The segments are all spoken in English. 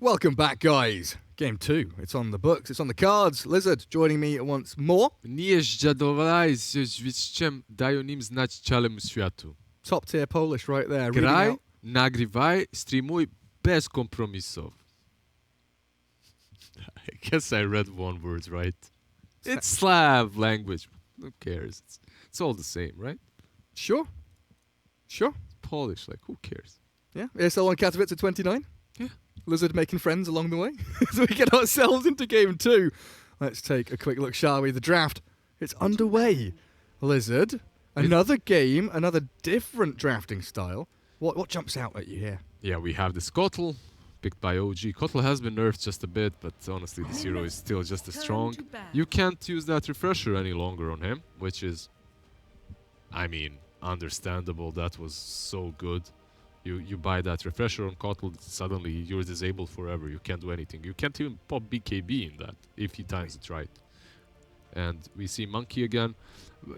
Welcome back, guys. Game 2. It's on the books. It's on the cards. Lizard joining me once more. Nie zdziadowałeś się świadczem, dają nim znać całemu światu. Top tier Polish right there. Reading Graj, out- nagrywaj, streamuj bez kompromisów. I guess I read one word right. It's Slav language. Who cares? It's all the same, right? Sure. Sure. Polish, like who cares? Yeah. ESL One Katowice at 29. Yeah. Lizard making friends along the way. So we get ourselves into game 2. Let's take a quick look, shall we? The draft. It's underway. Lizard. Another game, another different drafting style. What jumps out at you here? Yeah, we have this Kotl, picked by OG. Kotl has been nerfed just a bit, but honestly, this hero is still just as strong. You can't use that refresher any longer on him, which is, I mean, understandable. That was so good. You buy that refresher on Kotl, suddenly you're disabled forever. You can't do anything. You can't even pop BKB in that if he times it right. And we see Monkey again.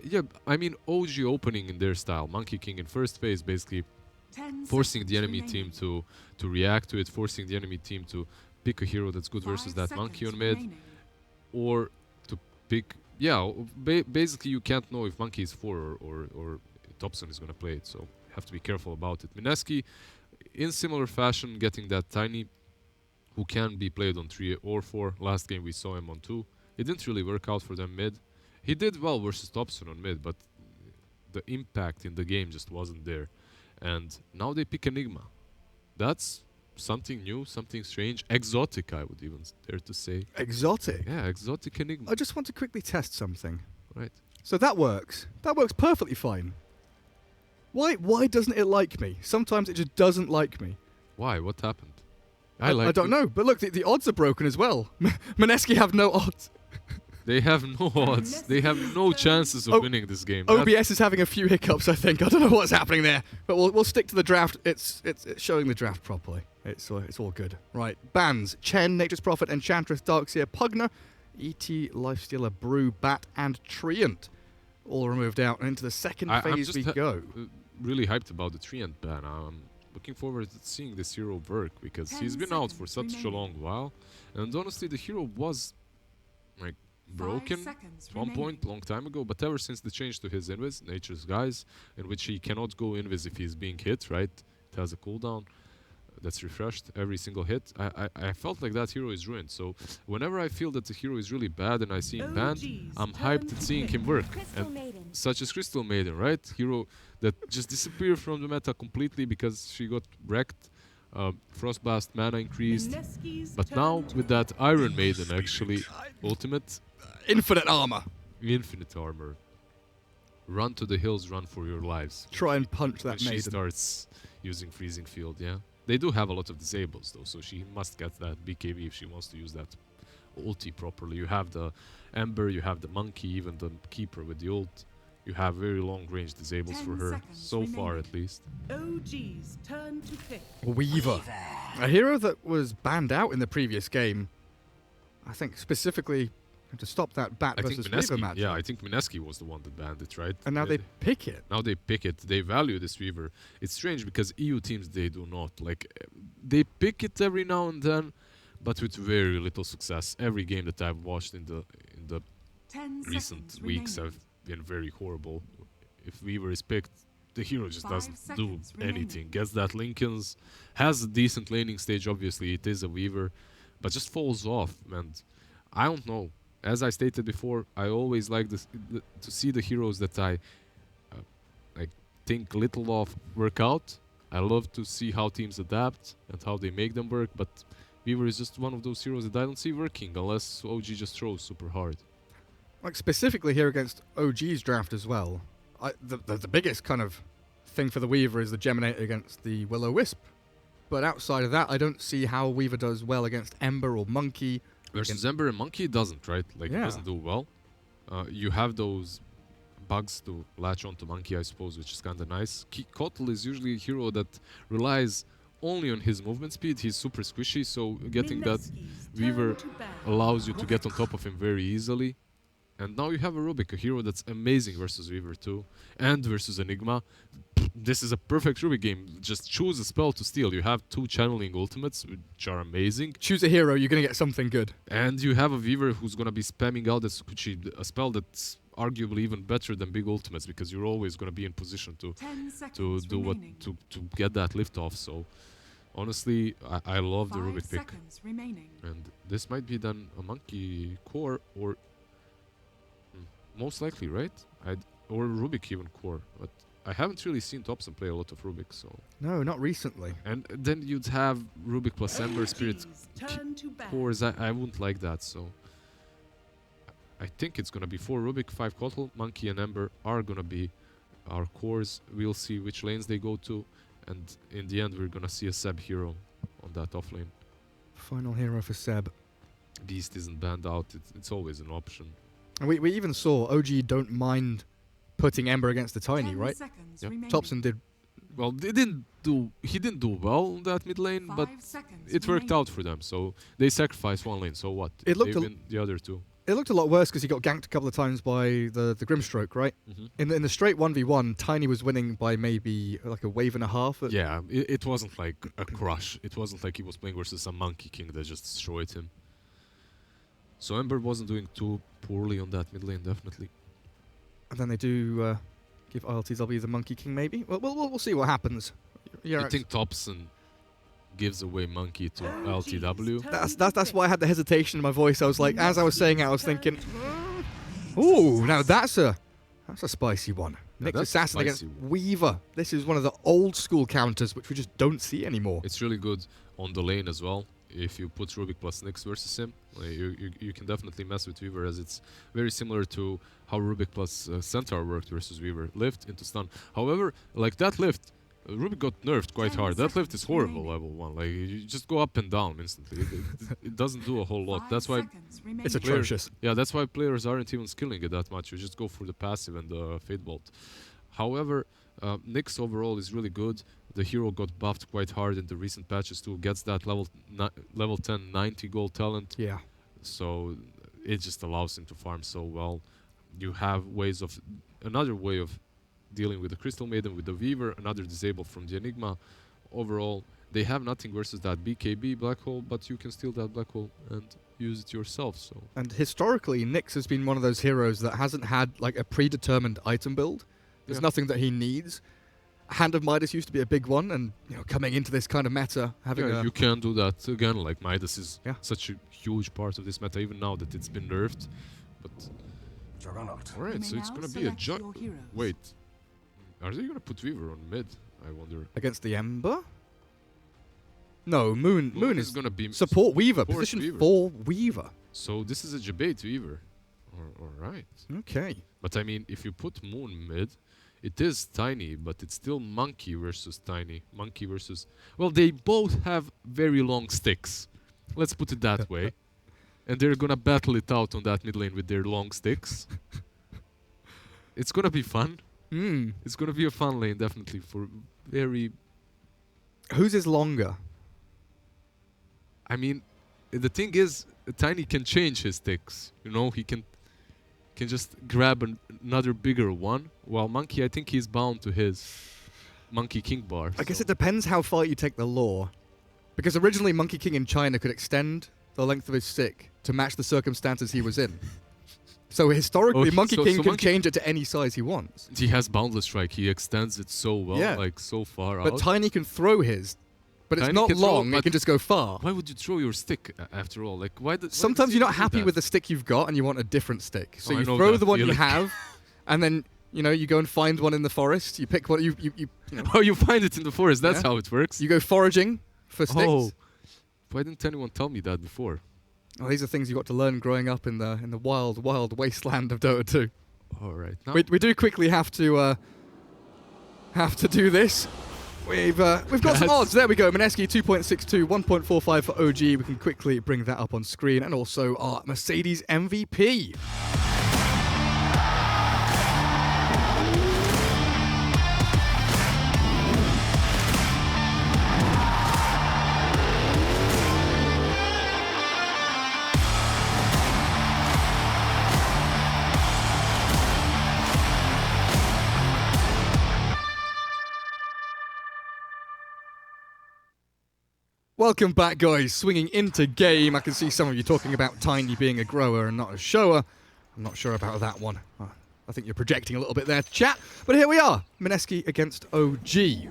Yeah, I mean, OG opening in their style. Monkey King in first phase, basically forcing the enemy team to react to it, forcing the enemy team to pick a hero that's good versus that Monkey on mid, or to pick... Yeah, basically you can't know if Monkey is 4 or Thompson is going to play it, so have to be careful about it. Mineski, in similar fashion, getting that Tiny, who can be played on 3 or 4. Last game we saw him on 2. It didn't really work out for them mid. He did well versus Thompson on mid, but the impact in the game just wasn't there. And now they pick Enigma. That's something new, something strange. Exotic, I would even dare to say. Exotic? Yeah, exotic Enigma. I just want to quickly test something. Right. So that works. That works perfectly fine. Why doesn't it like me? Sometimes it just doesn't like me. Why? What happened? I don't know, but look, the odds are broken as well. Mineski have no odds. They have no odds. They have no chances of winning this game. OBS is having a few hiccups, I think. I don't know what's happening there. But we'll stick to the draft. It's showing the draft properly. It's all good. Right. Bans. Chen, Nature's Prophet, Enchantress, Darkseer, Pugner, E.T., Lifestealer, Brew, Bat, and Treant. All removed out. And into the second phase we go. Really hyped about the Treant ban. I'm looking forward to seeing this hero work because he's been out for such a long while. And honestly, the hero was like broken at one point, long time ago, but ever since the change to his invis, Nature's Guise, in which he cannot go invis if he's being hit, right? It has a cooldown that's refreshed every single hit. I felt like that hero is ruined. So whenever I feel that the hero is really bad and I see him banned, I'm hyped at seeing him work. And such as Crystal Maiden, right? Hero that just disappeared from the meta completely because she got wrecked. Frostblast mana increased. But now with that Iron Maiden actually, ultimate. Infinite armor. Infinite armor. Run to the hills, run for your lives. Try and punch that when maiden. She starts using Freezing Field, yeah. They do have a lot of disables though, so she must get that BKB if she wants to use that ulti properly. You have the Ember, you have the Monkey, even the Keeper with the ult. You have very long range disables for her, so far at least. OG's turn to pick. Weaver. A hero that was banned out in the previous game. I think specifically to stop that Bat versus Weaver match. Yeah, I think Mineski was the one that banned it, right? And now they pick it. Now they pick it. They value this Weaver. It's strange because EU teams, they do not. Like, they pick it every now and then, but with very little success. Every game that I've watched in the recent weeks have been very horrible. If Weaver is picked, the hero just doesn't do anything. Gets that Lincoln's, has a decent laning stage, obviously. It is a Weaver, but just falls off. And I don't know. As I stated before, I always like to see the heroes that I think little of work out. I love to see how teams adapt and how they make them work, but Weaver is just one of those heroes that I don't see working unless OG just throws super hard. Like specifically here against OG's draft as well, the biggest kind of thing for the Weaver is the Geminator against the Will-O-Wisp. But outside of that, I don't see how Weaver does well against Ember or Monkey. Versus Ember and Monkey, it doesn't, right? Like, it doesn't do well. You have those bugs to latch onto Monkey, I suppose, which is kind of nice. Kotl is usually a hero that relies only on his movement speed. He's super squishy, so getting that Weaver allows you to get on top of him very easily. And now you have a Rubik, a hero that's amazing versus Weaver too, and versus Enigma. This is a perfect Rubik game. Just choose a spell to steal. You have 2 channeling ultimates, which are amazing. Choose a hero, you're going to get something good. And you have a Weaver who's going to be spamming out this a spell that's arguably even better than big ultimates, because you're always going to be in position to do what to get that lift off. So honestly, I love the Rubik pick. And this might be then a monkey core, or most likely, right? Or Rubik even core, but I haven't really seen Thompson play a lot of Rubik, so... No, not recently. And then you'd have Rubik plus Ember Spirit cores. I wouldn't like that, so... I think it's gonna be 4 Rubik, 5 Kotl, Monkey and Ember are gonna be our cores. We'll see which lanes they go to, and in the end we're gonna see a Seb hero on that off lane. Final hero for Seb. Beast isn't banned out, it's always an option. And we even saw OG don't mind putting Ember against the Tiny, right? Yep. Thompson did. Well, he didn't do well in that mid lane, but it worked out for them. So they sacrificed 1 lane, so what? It looked they win the other 2. It looked a lot worse because he got ganked a couple of times by the Grimstroke, right? In the straight 1v1, Tiny was winning by maybe like a wave and a half. Yeah, it wasn't like a crush. It wasn't like he was playing versus some Monkey King that just destroyed him. So Ember wasn't doing too poorly on that mid lane, definitely. And then they do give ILTW the Monkey King, maybe? Well, we'll see what happens. I think Thompson gives away Monkey to LTW. That's why I had the hesitation in my voice. I was like, as I was saying it, I was thinking, ooh, now that's a spicy one. Nick's Assassin against Weaver. This is one of the old school counters, which we just don't see anymore. It's really good on the lane as well. If you put Rubik plus Nyx versus him, you can definitely mess with Weaver, as it's very similar to how Rubik plus Centaur worked versus Weaver. Lift into stun. However, like that lift, Rubik got nerfed quite hard. That lift is horrible level 1. Like, you just go up and down instantly. It doesn't do a whole lot. That's why it's atrocious. Yeah, that's why players aren't even skilling it that much. You just go for the passive and the Fate Bolt. However, Nyx overall is really good. The hero got buffed quite hard in the recent patches too. Gets that level 10 90 gold talent. Yeah. So it just allows him to farm so well. You have another way of dealing with the Crystal Maiden, with the Weaver, another disable from the Enigma. Overall, they have nothing versus that BKB Black Hole, but you can steal that Black Hole and use it yourself. So. And historically, Nyx has been one of those heroes that hasn't had like a predetermined item build. There's nothing that he needs. Hand of Midas used to be a big one, and coming into this kind of meta, having you can do that again. Like Midas is such a huge part of this meta, even now that it's been nerfed. But alright, so it's gonna be a Wait, are they gonna put Weaver on mid? I wonder. Against the Ember? No, Moon is gonna be support Weaver, position for Weaver. So this is a debate Weaver. Alright. Okay. But I mean, if you put Moon mid, it is Tiny, but it's still Monkey versus Tiny. Monkey versus... Well, they both have very long sticks. Let's put it that way. And they're gonna battle it out on that mid lane with their long sticks. It's gonna be fun. It's gonna be a fun lane, definitely, for very... Whose is longer? I mean, the thing is, Tiny can change his sticks. He can just grab another bigger one, while Monkey, I think he's bound to his Monkey King bar. I guess it depends how far you take the lore. Because originally Monkey King in China could extend the length of his stick to match the circumstances he was in. So historically, Monkey King can change it to any size he wants. He has Boundless Strike. He extends it so well, like so far out. But Tiny can throw his. But it's not long, it can just go far. Why would you throw your stick, after all? Like, sometimes you're not happy with the stick you've got and you want a different stick. So you throw the one you have, and then, you go and find one in the forest. You pick what you Oh, you find it in the forest. That's how it works. You go foraging for sticks. Oh. Why didn't anyone tell me that before? Oh, these are things you got to learn growing up in the wild, wild wasteland of Dota 2. All right. We do quickly have to do this. We've got some odds. There we go. Mineski 2.62, 1.45 for OG. We can quickly bring that up on screen. And also our Mercedes MVP. Welcome back, guys. Swinging into game. I can see some of you talking about Tiny being a grower and not a shower. I'm not sure about that one. I think you're projecting a little bit there, chat. But here we are. Mineski against OG.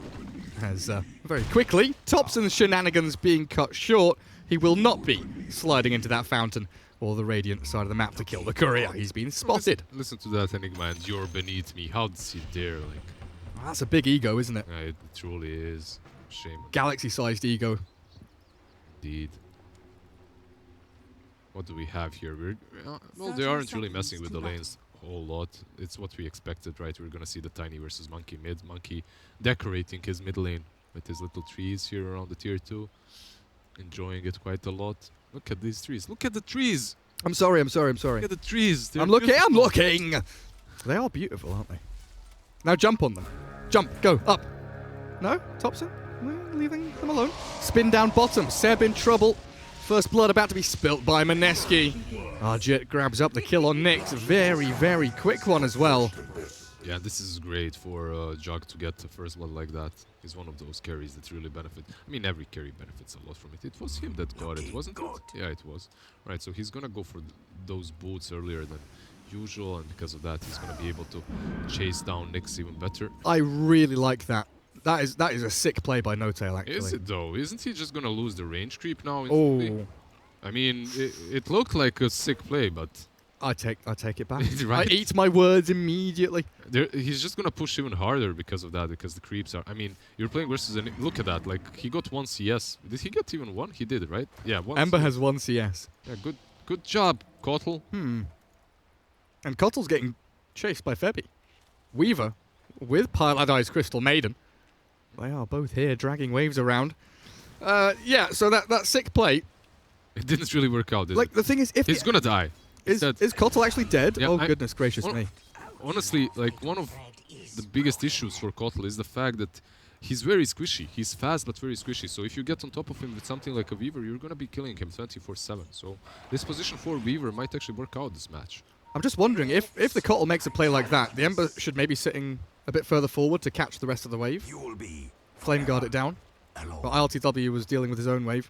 As very quickly, Thompson's shenanigans being cut short. He will not be sliding into that fountain or the radiant side of the map to kill the courier. He's been spotted. Listen to that Enigma, and you're beneath me. How does he dare? Like, That's a big ego, isn't it? it truly is. Shame. Galaxy-sized ego. Indeed. What do we have here? Well, they aren't really messing with the lanes a whole lot. It's what we expected, right? We're gonna see the Tiny versus Monkey mid. Monkey decorating his mid lane with his little trees here around the tier 2. Enjoying it quite a lot. Look at these trees. Look at the trees! I'm sorry. Look at the trees! They're I'm looking. beautiful. They are beautiful, aren't they? Now jump on them. Jump. Go. Up. No? Thompson? We're leaving them alone. Spin down bottom. Seb in trouble. First blood about to be spilt by Mineski. Arjit grabs up the kill on Nyx. Very, very quick one as well. Yeah, this is great for Jug to get the first blood like that. He's one of those carries that really benefit. I mean, every carry benefits a lot from it. It was him that got it, wasn't it? Yeah, it was. Right, so he's gonna go for those boots earlier than usual, and because of that, he's gonna be able to chase down Nyx even better. I really like that. That is a sick play by No Tail, actually. Is it though? Isn't he just gonna lose the range creep now? Oh. I mean, it looked like a sick play, but I take it back. Right? I eat my words immediately. He's just gonna push even harder because of that, because the creeps are... I mean, you're playing versus... Look at that, like, he got 1 CS. Did he get even 1? He did, right? Yeah, 1 Ember CS. has 1 CS. Yeah, good job, Kotl. And Kotl's getting chased by Febby. Weaver, with Paladin's Crystal Maiden. They are both here, dragging waves around. Yeah, so that sick play... It didn't really work out, did it? Like, the thing is, if... He's gonna die. Is Kotl actually dead? Yeah, oh, goodness gracious me. Honestly, like, one of the biggest issues for Kotl is the fact that he's very squishy. He's fast, but very squishy. So if you get on top of him with something like a Weaver, you're gonna be killing him 24/7. So this position for Weaver might actually work out this match. I'm just wondering, if the Kotl makes a play like that, the Ember should maybe sitting a bit further forward to catch the rest of the wave. Flame guard it down. But ILTW was dealing with his own wave.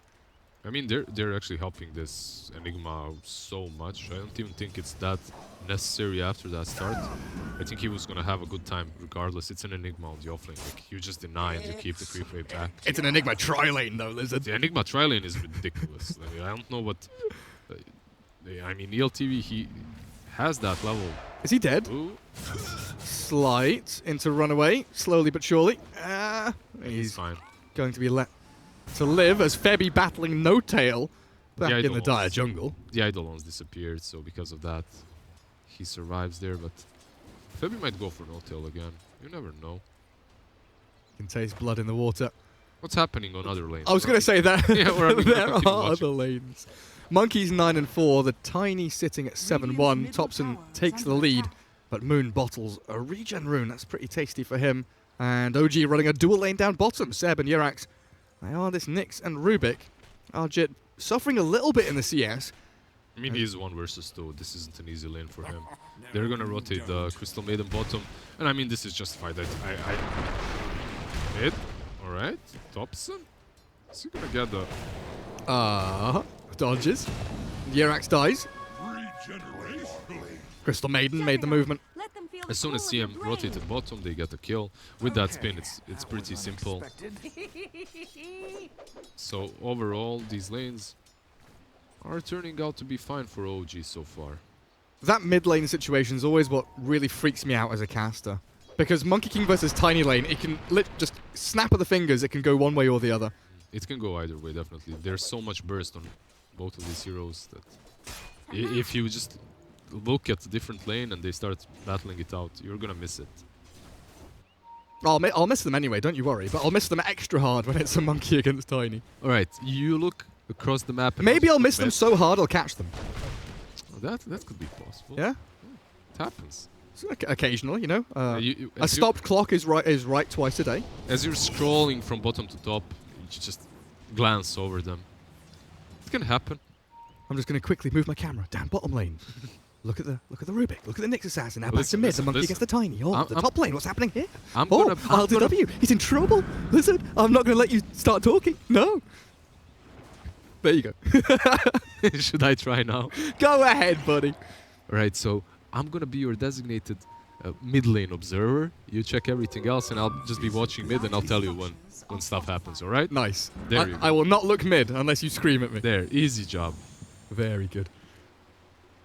I mean, they're actually helping this Enigma so much. I don't even think it's that necessary after that start. I think he was gonna have a good time regardless. It's an Enigma on the offlane. Like, you just deny and you keep the creep wave back. It's an Enigma tri-lane though, Lizard. The Enigma tri-lane is ridiculous. Like, I don't know what... I mean, ELTV, he has that level. Is he dead? Ooh. Slight into runaway, slowly but surely. He's fine. Going to be let to live as Febby battling No Tail back in the dire jungle. The Eidolons disappeared, so because of that, he survives there, but Febby might go for No Tail again. You never know. Can taste blood in the water. What's happening on other lanes? I was going to say that. Yeah, there are other lanes. Monkey's 9-4, the Tiny sitting at 7-1. Thompson takes the lead, but Moon bottles a regen rune. That's pretty tasty for him. And OG running a dual lane down bottom. Seb and Yurax. They are this Nyx and Rubik. Arjit suffering a little bit in the CS. I mean, he's 1 versus 2. This isn't an easy lane for him. They're gonna rotate the Crystal Maiden bottom, and I mean, this is justified. Mid, all right. Thompson. Is he gonna get the? Dodges. Yurax dies. Crystal Maiden made the movement. As soon as CM rotated bottom, they get a kill. With that spin, it's pretty simple. So overall, these lanes are turning out to be fine for OG so far. That mid lane situation is always what really freaks me out as a caster. Because Monkey King versus Tiny Lane, it can just snap of the fingers, it can go one way or the other. It can go either way, definitely. There's so much burst on both of these heroes that if you just look at a different lane and they start battling it out, you're gonna miss it. I'll miss them anyway, don't you worry. But I'll miss them extra hard when it's a Monkey against Tiny. Alright, you look across the map. Maybe I'll miss them so hard I'll catch them. Oh, that could be possible. Yeah? It happens. So, occasionally, you know. A stopped clock is right twice a day. As you're scrolling from bottom to top, you just glance over them. It can happen. I'm just going to quickly move my camera down bottom lane. Look at the Rubik. Look at the Nyx assassin. Now back to mid. The Monkey against the Tiny. Oh, the top lane. What's happening here? LTW. He's in trouble. Listen, I'm not going to let you start talking. No. There you go. Should I try now? Go ahead, buddy. Right, so I'm gonna be your designated mid lane observer. You check everything else, and I'll just be watching mid, and I'll tell you when stuff happens. All right? Nice. There you go. I will not look mid unless you scream at me. There, easy job. Very good.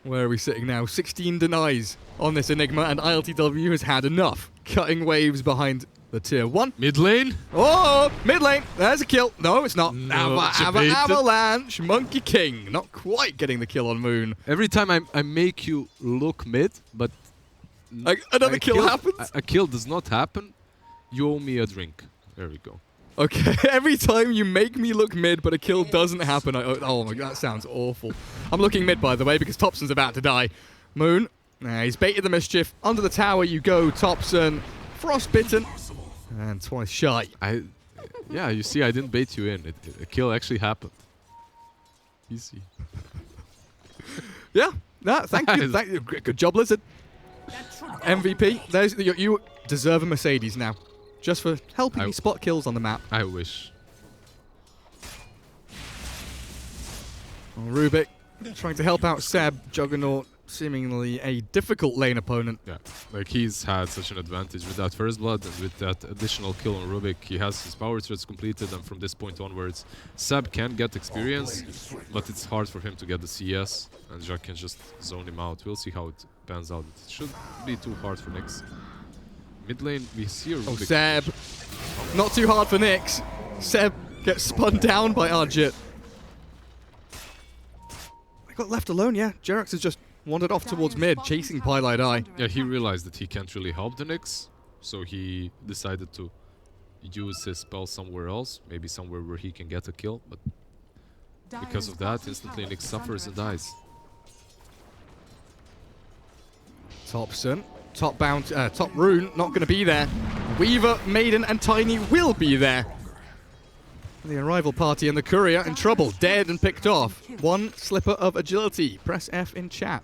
Where are we sitting now? 16 denies on this Enigma, and ILTW has had enough. Cutting waves behind the tier 1. Mid lane. Oh, mid lane. There's a kill. No, it's not. No, debated. Avalanche, Monkey King. Not quite getting the kill on Moon. Every time I make you look mid, but Another kill happens? A kill does not happen. You owe me a drink. There we go. Okay, every time you make me look mid, but a kill doesn't happen, oh my god, that sounds awful. I'm looking mid, by the way, because Thompson's about to die. Moon, he's baited the mischief. Under the tower you go, Thompson. Frostbitten. And twice shy. Yeah, you see, I didn't bait you in. A kill actually happened. Easy. Yeah, thank you. Good job, Lizard. MVP. You deserve a Mercedes now. Just for helping me spot kills on the map. I wish. Oh, Rubik trying to help out Seb. Juggernaut, seemingly a difficult lane opponent. Yeah, like he's had such an advantage with that first blood and with that additional kill on Rubik. He has his power threads completed, and from this point onwards, Seb can get experience, but it's hard for him to get the CS, and Jack can just zone him out. We'll see how it pans out. It should be too hard for Nyx. Mid lane, we see a Rubik. Oh, Seb. Not too hard for Nyx. Seb gets spun down by Arjit. I got left alone, yeah. Jerax has just wandered off towards mid, chasing Pylite Eye. Yeah, he realized that he can't really help the Nyx, so he decided to use his spell somewhere else, maybe somewhere where he can get a kill, but because of that, instantly Nyx suffers and dies. Thompson. Top rune, not going to be there. Weaver, Maiden, and Tiny will be there. The arrival party and the courier in trouble, dead and picked off. One slipper of agility. Press F in chat.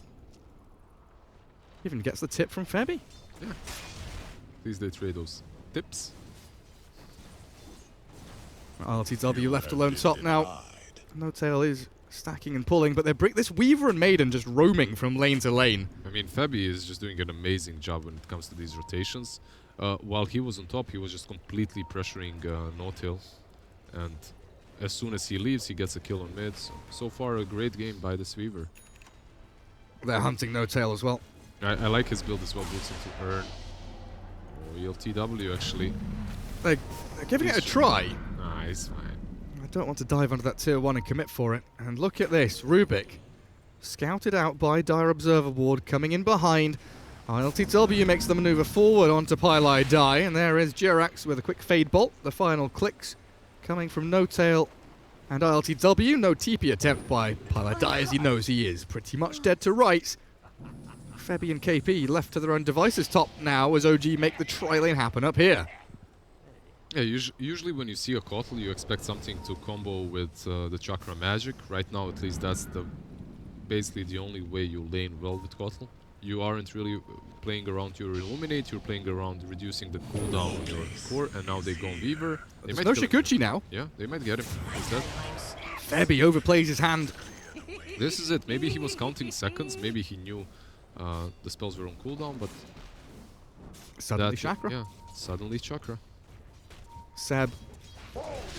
Even gets the tip from Febby. Yeah. Please they trade those tips. RTW left alone top now. No Tail is stacking and pulling, but they're this Weaver and Maiden just roaming from lane to lane. I mean, Febby is just doing an amazing job when it comes to these rotations. While he was on top, he was just completely pressuring No-Tail. And as soon as he leaves, he gets a kill on mid. So far, a great game by this Weaver. They're hunting No-Tail as well. I like his build as well, boots into Earn. Or ELTW, actually. They're giving it a try. Nah, he's fine. I don't want to dive under that tier 1 and commit for it. And look at this, Rubik. Scouted out by Dire Observer Ward, coming in behind. ILTW makes the maneuver forward onto Pylite Die, and there is Jerax with a quick fade bolt. The final clicks coming from No-Tail and ILTW. No TP attempt by Pylite Die, as he knows he is pretty much dead to rights. Febby and KP left to their own devices top now as OG make the tri-lane happen up here. Yeah, usually when you see a Kotl, you expect something to combo with the Chakra Magic. Right now, at least, that's basically the only way you lane well with Kotl. You aren't really playing around your Illuminate, you're playing around reducing the cooldown on your core, and now they go on Weaver. There's no Shikuchi now. Yeah, they might get him instead. Febby overplays his hand. This is it. Maybe he was counting seconds, maybe he knew the spells were on cooldown, but... Suddenly Chakra. Yeah, suddenly Chakra. Seb,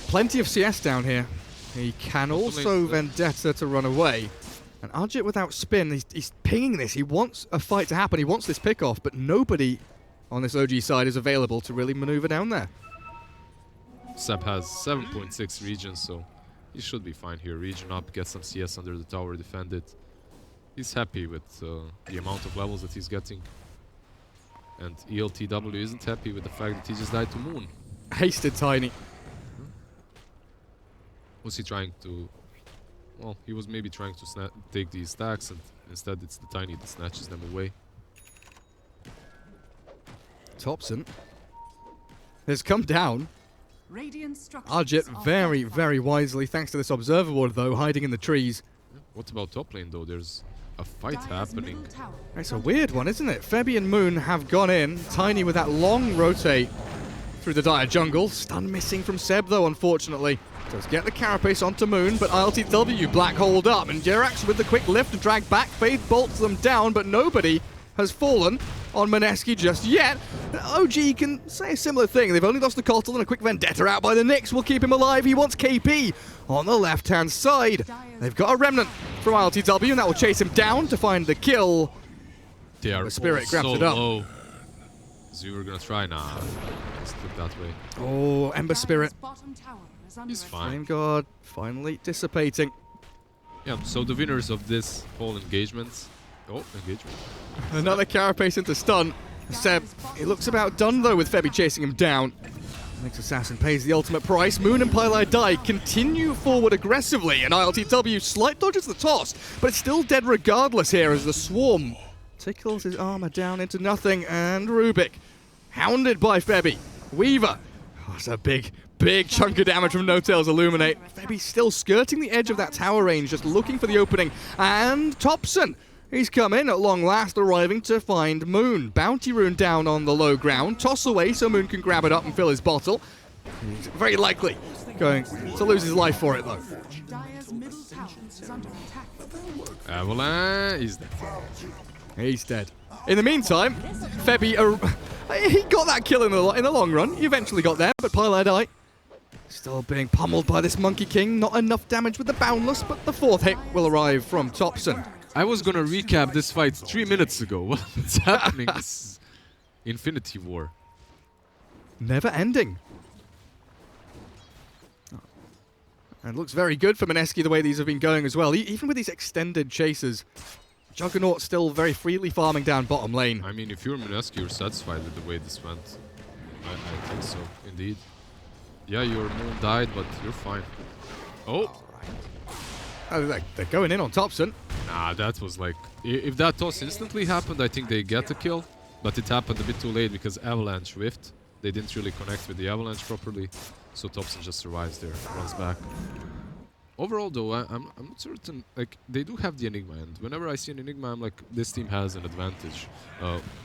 plenty of CS down here. He can also Vendetta to run away. And Arjit without spin, he's pinging this. He wants a fight to happen. He wants this pick off, but nobody on this OG side is available to really maneuver down there. Seb has 7.6 regions, so he should be fine here. Region up, get some CS under the tower, defend it. He's happy with the amount of levels that he's getting. And ELTW isn't happy with the fact that he just died to Moon. Hasted Tiny. Was he trying to... Well, he was maybe trying to take these stacks, and instead it's the Tiny that snatches them away. Thompson has come down. Arjit very, very wisely, thanks to this Observer Ward though, hiding in the trees. What about top lane though? There's a fight happening. It's a weird one, isn't it? Febby and Moon have gone in. Tiny with that long rotate through the Dire jungle. Stun missing from Seb though, unfortunately. Does get the carapace onto Moon, but ILTW black holed up, and Jerax with the quick lift and drag back. Faith bolts them down, but nobody has fallen on Mineski just yet. OG can say a similar thing. They've only lost the Kotl, and a quick vendetta out by the Nyx will keep him alive. He wants KP on the left-hand side. They've got a remnant from ILTW, and that will chase him down to find the kill. They are The Spirit all grabs so it up. low. So we were gonna try now. Let's look that way. Oh, Ember Spirit. He's fine. Flame Guard finally dissipating. Yeah, so the winners of this whole engagement. Oh, engagement. Another carapace into stun. Seb, it looks about done though with Febby chasing him down. Nyx Assassin pays the ultimate price. Moon and Pylai Die continue forward aggressively, and ILTW slight dodges the toss, but it's still dead regardless here as the Swarm tickles his armor down into nothing, and Rubik, hounded by Febby. Weaver, oh, it's a big chunk of damage from No Tail's Illuminate. Febby's still skirting the edge of that tower range, just looking for the opening, and Topson, he's come in at long last, arriving to find Moon. Bounty Rune down on the low ground. Toss away so Moon can grab it up and fill his bottle. He's very likely going to lose his life for it, though. Avalanche is dead. He's dead. In the meantime, Febby, he got that kill in the long run. He eventually got there, but Pylai Die still being pummeled by this Monkey King. Not enough damage with the Boundless, but the fourth hit will arrive from Topson. I was gonna recap this fight 3 minutes ago. What's happening? This is Infinity War. Never ending. And looks very good for Mineski the way these have been going as well. Even with these extended chases, Juggernaut still very freely farming down bottom lane. I mean, if you're Mineski, you're satisfied with the way this went. I think so, indeed. Yeah, your Moon died, but you're fine. Oh! Oh, they're going in on Topson. Nah, that was like... If that toss instantly happened, I think they get the kill. But it happened a bit too late because Avalanche whiffed. They didn't really connect with the Avalanche properly. So Topson just survives there, runs back. Overall though, I'm not certain, like, they do have the Enigma, and whenever I see an Enigma, I'm like, this team has an advantage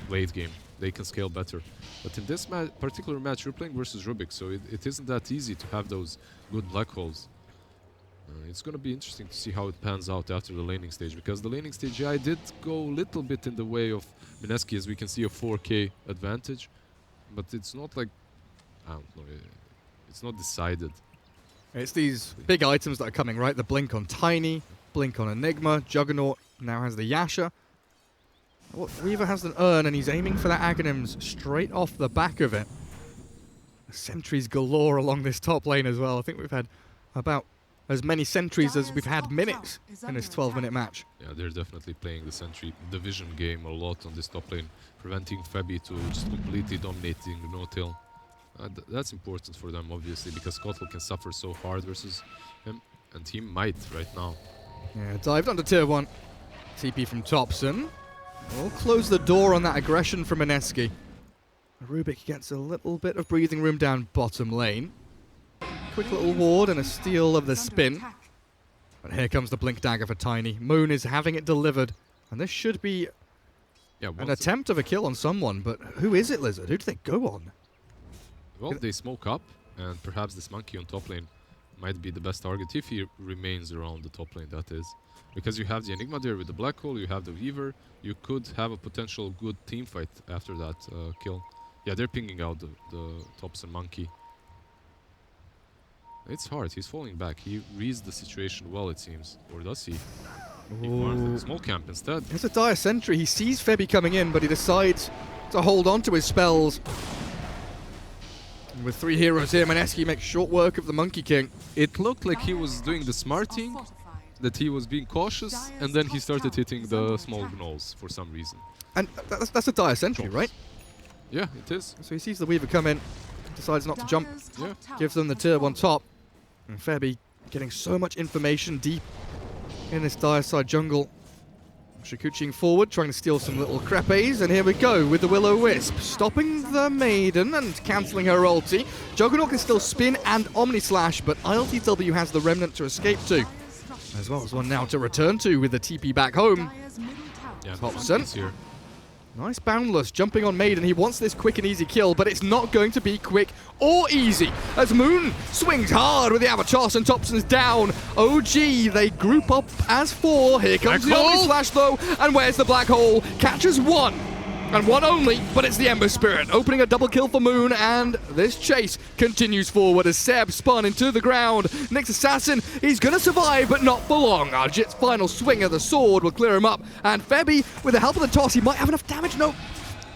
late game. They can scale better. But in this particular match, we're playing versus Rubik, so it isn't that easy to have those good black holes. It's going to be interesting to see how it pans out after the laning stage, because the laning stage, yeah, I did go a little bit in the way of Mineski, as we can see a 4k advantage, but it's not like, I don't know, it's not decided. It's these big items that are coming, right? The blink on Tiny, blink on Enigma, Juggernaut now has the Yasha. Weaver has an urn, and he's aiming for that Aghanims straight off the back of it. Sentries galore along this top lane as well. I think we've had about as many sentries as we've had minutes in this 12-minute match. Yeah, they're definitely playing the sentry division game a lot on this top lane, preventing Febby to just completely dominating No-Tail. That's important for them, obviously, because Kotl can suffer so hard versus him, and he might right now. Yeah, dived onto tier 1. TP from Topson. We'll close the door on that aggression from Mineski. Rubik gets a little bit of breathing room down bottom lane. Quick little ward and a steal of the spin. But here comes the blink dagger for Tiny. Moon is having it delivered, and this should be an attempt of a kill on someone, but who is it, Lizard? Who do they go on? Well, they smoke up, and perhaps this monkey on top lane might be the best target if he remains around the top lane, that is. Because you have the Enigma there with the Black Hole, you have the Weaver, you could have a potential good team fight after that kill. Yeah, they're pinging out the Topson monkey. It's hard, he's falling back. He reads the situation well, it seems. Or does he? He farms the small camp instead. It's a dire sentry. He sees Febby coming in, but he decides to hold on to his spells. And with 3 heroes here, Mineski makes short work of the Monkey King. It looked like he was doing the smart thing, that he was being cautious, and then he started hitting the small gnolls for some reason. And that's a dire sentry, right? Yeah, it is. So he sees the Weaver come in, decides not to jump, Yeah. gives them the tier 1 top. And Febby getting so much information deep in this dire side jungle. Shikuchiing forward, trying to steal some little crepes, and here we go with the Will-O-Wisp, stopping the Maiden and cancelling her ulti. Juggernaut can still spin and Omni-Slash, but ILTW has the Remnant to escape to, as well as one now to return to with the TP back home. Yeah, Topson here. Nice Boundless jumping on Maiden. He wants this quick and easy kill, but it's not going to be quick or easy as Moon swings hard with the Avatos and Thompson's down. OG, they group up as 4. Here comes the Omni Slash though, and where's the Black Hole? Catches 1. And 1 only, but it's the Ember Spirit, opening a double kill for Moon, and this chase continues forward as Seb spun into the ground. Nyx Assassin, he's gonna survive, but not for long. Arjit's final swing of the sword will clear him up, and Febby, with the help of the toss, he might have enough damage. No,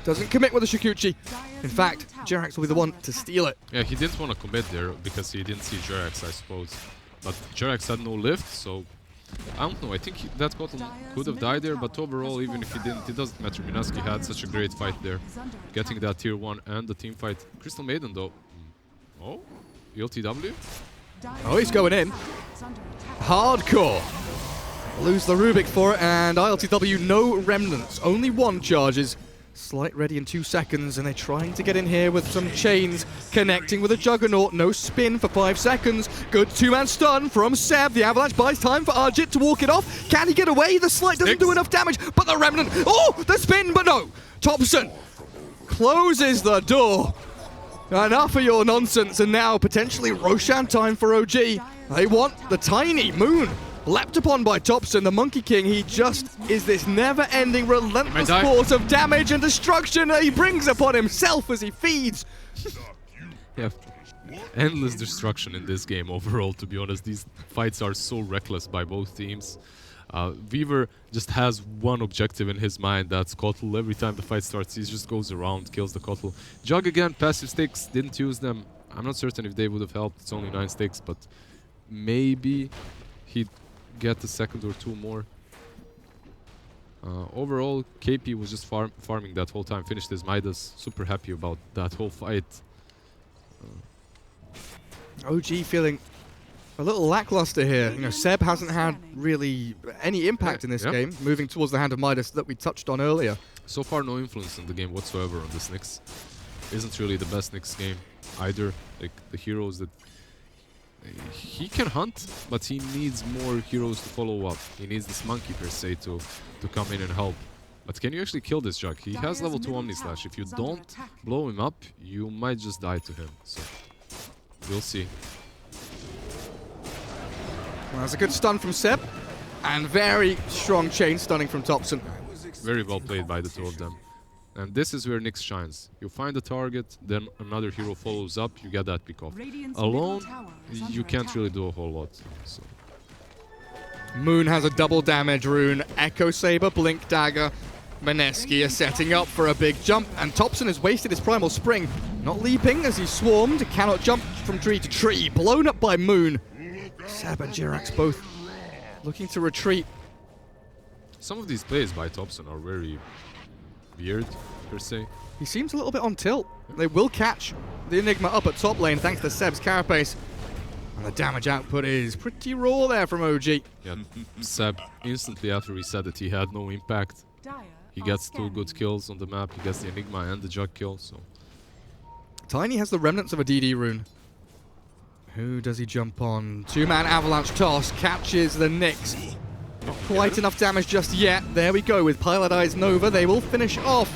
doesn't commit with the Shikuchi. In fact, Jerax will be the one to steal it. Yeah, he didn't want to commit there because he didn't see Jerax, I suppose. But Jerax had no lift, so I don't know. I think that Kotal could have died there, but overall, even if he didn't, it doesn't matter. Mineski had such a great fight there, getting that tier 1 and the team fight. Crystal Maiden, though. Oh, ELTW? Oh, he's going in. Hardcore. Lose the Rubik for it, and ILTW, no remnants. Only 1 charges. Slight ready in 2 seconds, and they're trying to get in here with some chains, connecting with a Juggernaut. No spin for 5 seconds. Good 2-man stun from Seb. The Avalanche buys time for Arjit to walk it off. Can he get away? The slight doesn't do enough damage, but the Remnant. Oh, the spin, but no. Thompson closes the door. Enough of your nonsense, and now potentially Roshan time for OG. They want the tiny Moon. Leapt upon by Thompson, the Monkey King. He just is this never-ending, relentless force of damage and destruction that he brings upon himself as he feeds. Yeah, endless destruction in this game overall, to be honest. These fights are so reckless by both teams. Weaver just has one objective in his mind, that's Kotal. Every time the fight starts, he just goes around, kills the Kotal. Jug again, passive sticks, didn't use them. I'm not certain if they would have helped. It's only 9 sticks, but maybe he'd get a second or 2 more. Overall, KP was just farming that whole time, finished his Midas. Super happy about that whole fight. OG feeling a little lackluster here. You know, Seb hasn't had really any impact in this game, moving towards the hand of Midas that we touched on earlier. So far, no influence in the game whatsoever on this Nyx. Isn't really the best Nyx game either. Like, the heroes that he can hunt, but he needs more heroes to follow up. He needs this monkey per se to come in and help. But can you actually kill this Jug? He has level 2 Omni Slash. If you don't blow him up, you might just die to him. So we'll see. Well, that's a good stun from Seb, and very strong chain stunning from Thompson. Very well played by the 2 of them. And this is where Nyx shines. You find a target, then another hero follows up, you get that pick off. Alone, you can't really do a whole lot. So. Moon has a double damage rune. Echo Saber, Blink Dagger. Mineski is setting up for a big jump, and Thompson has wasted his Primal Spring. Not leaping as he's swarmed, cannot jump from tree to tree. Blown up by Moon. Seb and Jerax both looking to retreat. Some of these plays by Thompson are very weird, per se. He seems a little bit on tilt. They will catch the Enigma up at top lane thanks to Seb's carapace. And the damage output is pretty raw there from OG. Yeah, Seb, instantly after he said that he had no impact, he gets 2 good kills on the map. He gets the Enigma and the Jug kill, so. Tiny has the remnants of a DD rune. Who does he jump on? 2-man avalanche toss, catches the Nyx. Not quite enough damage just yet. There we go with Pilot Eyes Nova. They will finish off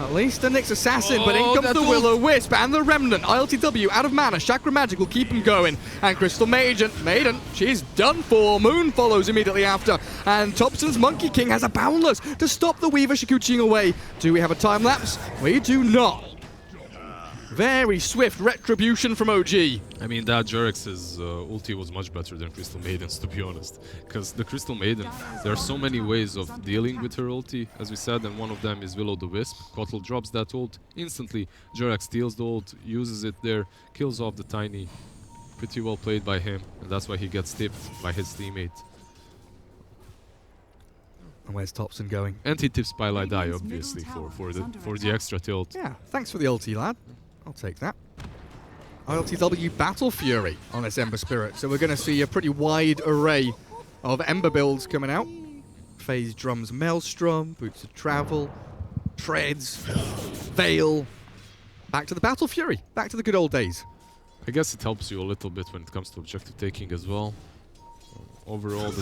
at least the Nyx Assassin, but in comes the Will-O-Wisp and the Remnant. ILTW out of mana. Chakra Magic will keep him going. And Crystal Maiden, she's done for. Moon follows immediately after. And Thompson's Monkey King has a Boundless to stop the Weaver Shikuchiing away. Do we have a time lapse? We do not. Very swift retribution from OG. I mean, that Jerax's ulti was much better than Crystal Maiden's, to be honest. Because the Crystal Maiden, there are so many ways of dealing with her ulti, as we said, and one of them is Will-O-the-Wisp. Kotal drops that ult instantly. Jerax steals the ult, uses it there, kills off the Tiny. Pretty well played by him, and that's why he gets tipped by his teammate. And where's Thompson going? And he tips Pilot Eye, obviously, for the extra tilt. Yeah, thanks for the ulti, lad. I'll take that. ILTW Battle Fury on this Ember Spirit. So we're going to see a pretty wide array of Ember builds coming out. Phase Drums Maelstrom, Boots of Travel, Treads, Veil. Back to the Battle Fury. Back to the good old days. I guess it helps you a little bit when it comes to objective taking as well. Overall,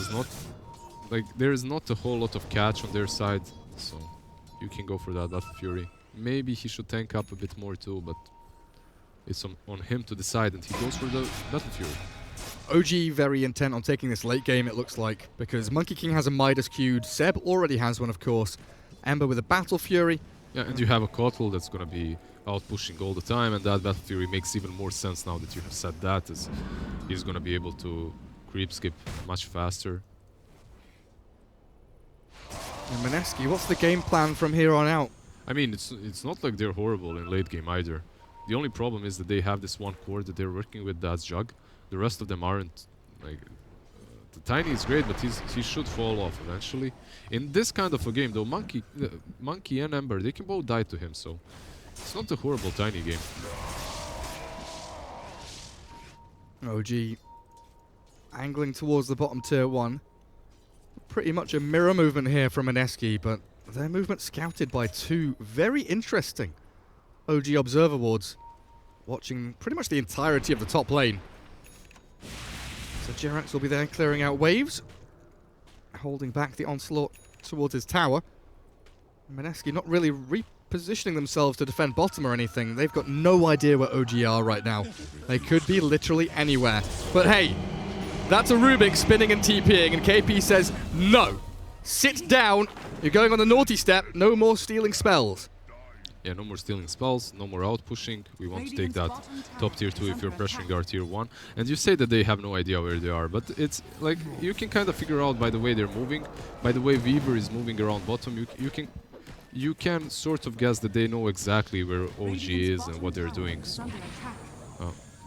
there is not a whole lot of catch on their side. So you can go for that Battle Fury. Maybe he should tank up a bit more too, but it's on him to decide, and he goes for the Battle Fury. OG very intent on taking this late game, it looks like, because Monkey King has a Midas queued, Seb already has one, of course, Ember with a Battle Fury. Yeah, and you have a Kotl that's gonna be out pushing all the time, and that Battle Fury makes even more sense now that you have said that, as he's gonna be able to creep skip much faster. And Mineski, what's the game plan from here on out? I mean, it's not like they're horrible in late game either. The only problem is that they have this one core that they're working with, that's Jug. The rest of them aren't. Like, the Tiny is great, but he should fall off eventually. In this kind of a game, though, Monkey and Ember, they can both die to him, so it's not a horrible Tiny game. OG angling towards the bottom tier 1. Pretty much a mirror movement here from Mineski, but their movement scouted by 2 very interesting OG observer wards, watching pretty much the entirety of the top lane. So Jerax will be there clearing out waves, holding back the onslaught towards his tower. Mineski not really repositioning themselves to defend bottom or anything. They've got no idea where OG are right now. They could be literally anywhere. But hey, that's a Rubik spinning and TPing, and KP says, no, sit down. You're going on the naughty step. No more stealing spells. Yeah, no more stealing spells, no more out pushing. We want to take that top tier 2 if you're pressuring our tier 1. And you say that they have no idea where they are, but it's like you can kind of figure out by the way they're moving, by the way Weaver is moving around bottom. You can sort of guess that they know exactly where OG is and what they're doing. So,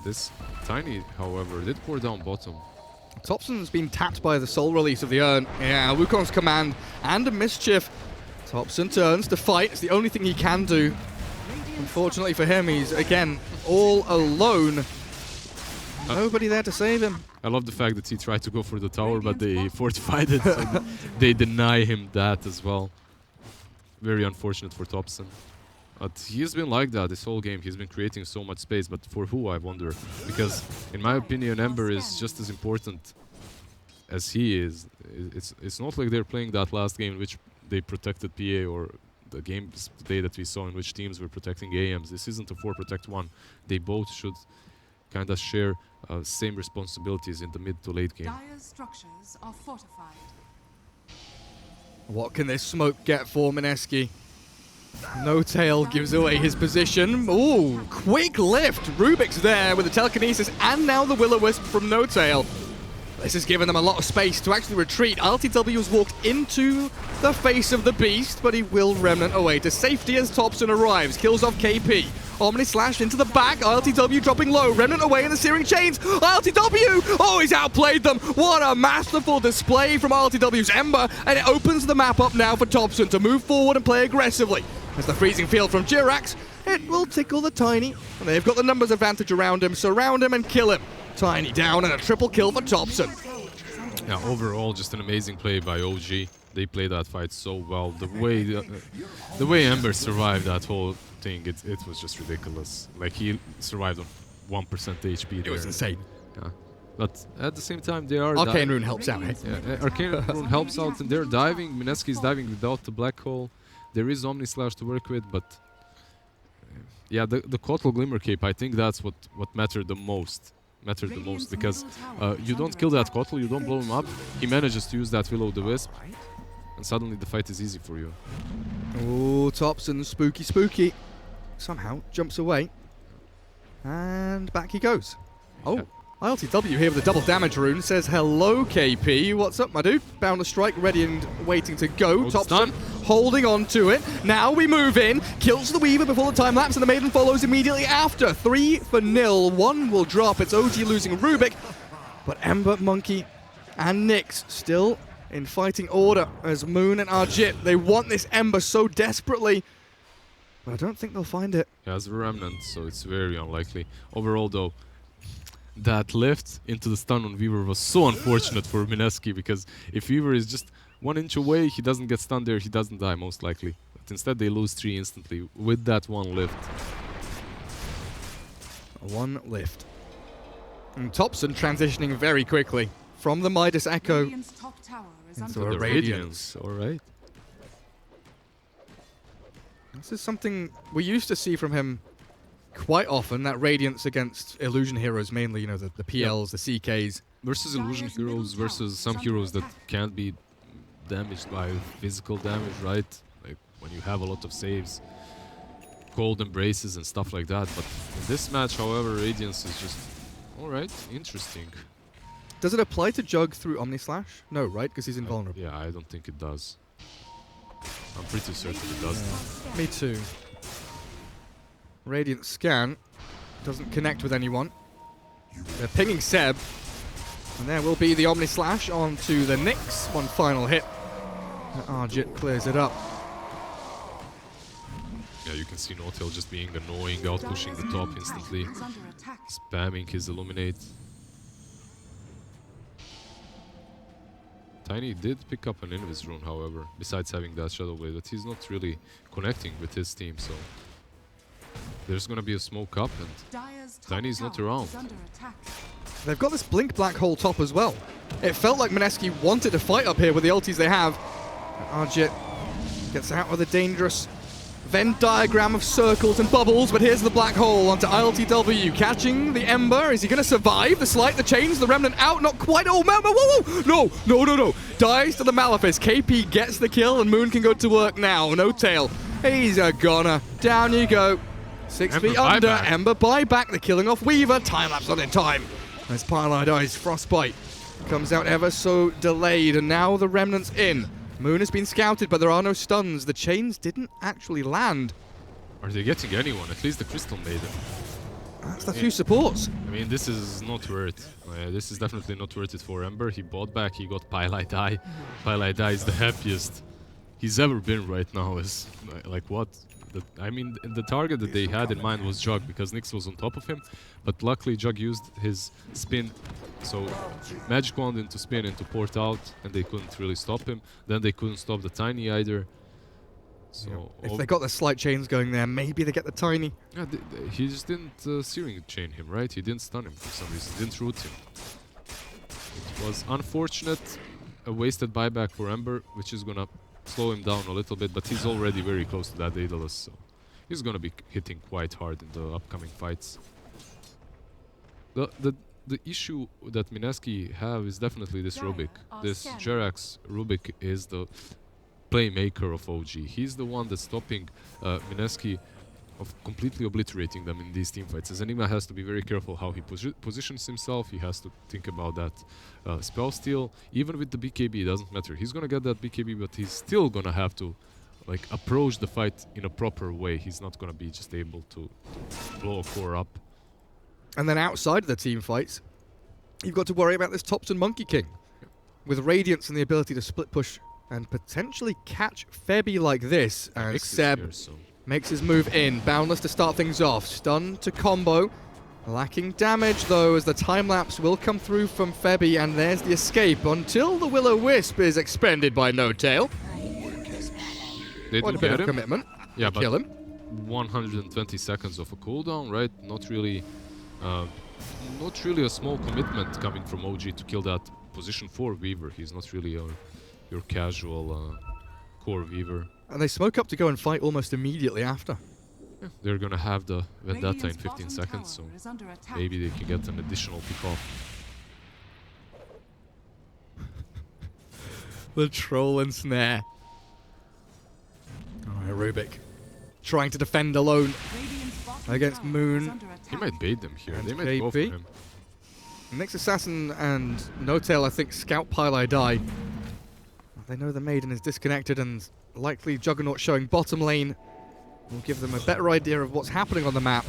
this Tiny, however, did pour down bottom. Topson's been tapped by the soul release of the urn. Yeah, Wukong's command and a mischief. Topson turns to fight. It's the only thing he can do. Unfortunately for him, he's again all alone. Nobody there to save him. I love the fact that he tried to go for the tower, but they fortified it. So they deny him that as well. Very unfortunate for Topson. But he's been like that this whole game. He's been creating so much space, but for who, I wonder? Because, in my opinion, Ember is just as important as he is. It's not like they're playing that last game in which they protected PA, or the games today that we saw in which teams were protecting AMs. This isn't a 4-protect-1. They both should kind of share same responsibilities in the mid to late game. Dire's structures are fortified. What can this smoke get for Mineski? No Tail gives away his position. Ooh, quick lift. Rubik's there with the telekinesis and now the Will-O-Wisp from No Tail. This has given them a lot of space to actually retreat. LTW has walked into the face of the beast, but he will remnant away to safety as Topson arrives. Kills off KP. Omni slash into the back. ILTW dropping low. Remnant away in the searing chains. ILTW! Oh, he's outplayed them. What a masterful display from ILTW's Ember. And it opens the map up now for Topson to move forward and play aggressively. As the freezing field from Jirax, it will tickle the Tiny. And they've got the numbers advantage around him. Surround him and kill him. Tiny down and a triple kill for Topson. Yeah, overall, just an amazing play by OG. They played that fight so well. The way Ember survived that whole thing, it was just ridiculous. Like, he survived on 1% HP there. It was insane. Yeah. But at the same time, they are... Arcane Rune helps out, eh? Yeah, Arcane Rune helps out, and they're diving. Mineski is diving without the black hole. There is Omni Slash to work with, but... yeah, the Kotl Glimmer Cape, I think that's what mattered the most. Because you don't kill that Kotl, you don't blow him up. He manages to use that Will-O-Wisp, and suddenly the fight is easy for you. Oh, Topson, spooky. Somehow jumps away. And back he goes. Oh, yeah. ILTW here with a double damage rune says, hello, KP. What's up, my dude? Bound to strike, ready and waiting to go. Topson holding on to it. Now we move in. Kills the Weaver before the time lapse, and the Maiden follows immediately after. 3-0. One will drop. It's OG losing Rubik. But Ember, Monkey, and Nyx still in fighting order as Moon and Arjit. They want this Ember so desperately. But I don't think they'll find it. He has a remnant, so it's very unlikely. Overall, though, that lift into the stun on Weaver was so unfortunate for Mineski, because if Weaver is just 1 inch away, he doesn't get stunned there, he doesn't die most likely. But instead they lose 3 instantly with that one lift. One lift. And Topson transitioning very quickly from the Midas Echo into a Radiance. Alright. This is something we used to see from him quite often, that Radiance against Illusion heroes mainly, you know, the PLs, the CKs. Versus Illusion heroes, versus some heroes that can't be damaged by physical damage, right? Like when you have a lot of saves, cold embraces and stuff like that. But in this match, however, Radiance is just... Alright, interesting. Does it apply to Jug through Omni Slash? No, right? Because he's invulnerable. Yeah, I don't think it does. I'm pretty certain it doesn't. Me too. Radiant Scan doesn't connect with anyone. They're pinging Seb. And there will be the Omni Slash onto the Nyx. One final hit. Arjit clears it up. Yeah, you can see Notail just being annoying, out pushing the top instantly. Spamming his Illuminate. Tiny did pick up an Invis rune, however, besides having that Shadow Blade, but he's not really connecting with his team, so... There's gonna be a smoke up, and Tiny's not around. They've got this Blink Black Hole top as well. It felt like Mineski wanted to fight up here with the ultis they have. Arjit gets out with a dangerous Venn diagram of circles and bubbles, but here's the black hole onto ILTW, catching the Ember. Is he going to survive? The Slight, the Chains, the Remnant out, not quite. Oh, whoa, no. Dies to the Malefice. KP gets the kill, and Moon can go to work now. No tail. He's a goner. Down you go. 6 feet under. Buyback. Ember buyback, the killing off Weaver. Time-lapse not in time. As Pylai dies, Frostbite comes out ever so delayed, and now the Remnant's in. Moon has been scouted, but there are no stuns. The Chains didn't actually land. Are they getting anyone? At least the Crystal Maiden. That's the few supports. I mean, this is not worth it. This is definitely not worth it for Ember. He bought back, he got Pylai Die. Pylai Die is the happiest he's ever been right now. Is like what? I mean, the target that they had in mind was Jug, because Nyx was on top of him, but luckily Jug used his spin, so Magic Wand into spin into port out, and they couldn't really stop him. Then they couldn't stop the Tiny either. So if they got the Slight Chains going there, maybe they get the Tiny. Yeah, he just didn't Searing Chain him, right? He didn't stun him for some reason, didn't root him. It was unfortunate, a wasted buyback for Ember, which is gonna slow him down a little bit, but he's already very close to that Daedalus, so he's gonna be hitting quite hard in the upcoming fights. The issue that Mineski have is definitely this Rubik. This Jerax Rubik is the playmaker of OG. He's the one that's stopping Mineski of completely obliterating them in these teamfights. As Enigma has to be very careful how he positions himself. He has to think about that spell steal. Even with the BKB, it doesn't matter. He's gonna get that BKB, but he's still gonna have to like approach the fight in a proper way. He's not gonna be just able to blow a core up. And then outside of the team fights, you've got to worry about this Topson Monkey King. With Radiance and the ability to split push and potentially catch Febby like this, as Seb makes his move in. Boundless to start things off. Stun to combo. Lacking damage though, as the time-lapse will come through from Febby, and there's the escape until the Will-O-Wisp is expended by No Tail. They Quite do a bit get of him. commitment. Yeah, Kill him. 120 seconds of a cooldown, right? Not really a small commitment coming from OG to kill that position 4 Weaver. He's not really your casual core Weaver. And they smoke up to go and fight almost immediately after. Yeah, they're gonna have the Vendetta in 15 seconds, so maybe they can get an additional pick-off. The troll and snare. Alright, Rubik. Trying to defend alone against Moon. He might bait them here. And They might go for KP. him. Nyx Assassin and No Tail, I think, scout Pylai die. They know the Maiden is disconnected, and likely Juggernaut showing bottom lane will give them a better idea of what's happening on the map.